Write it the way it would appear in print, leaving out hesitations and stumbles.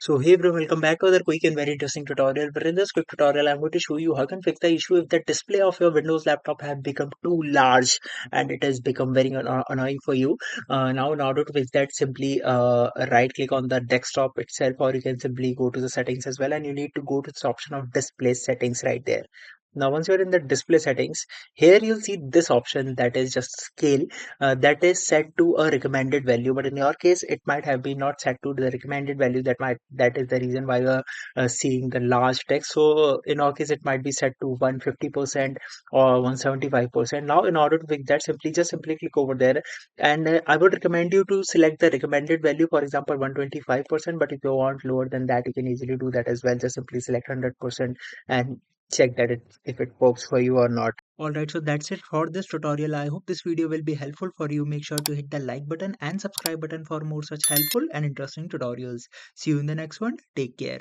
So hey bro, welcome back to another quick and very interesting tutorial. But in this quick tutorial, I'm going to show you how you can fix the issue if the display of your Windows laptop have become too large and it has become very annoying for you. Now, in order to fix that, simply right click on the desktop itself, or you can simply go to the settings as well, and you need to go to this option of display settings right there. Now, once you're in the display settings, here you'll see this option that is just scale that is set to a recommended value, but in your case it might have been not set to the recommended value. That is the reason why you're seeing the large text. So in our case it might be set to 150% or 175%. Now in order to fix that, simply click over there, and I would recommend you to select the recommended value, for example 125%, but if you want lower than that you can easily do that as well. Just simply select 100% and check that if it works for you or not. Alright, so that's it for this tutorial. I hope this video will be helpful for you. Make sure to hit the like button and subscribe button for more such helpful and interesting tutorials. See you in the next one. Take care.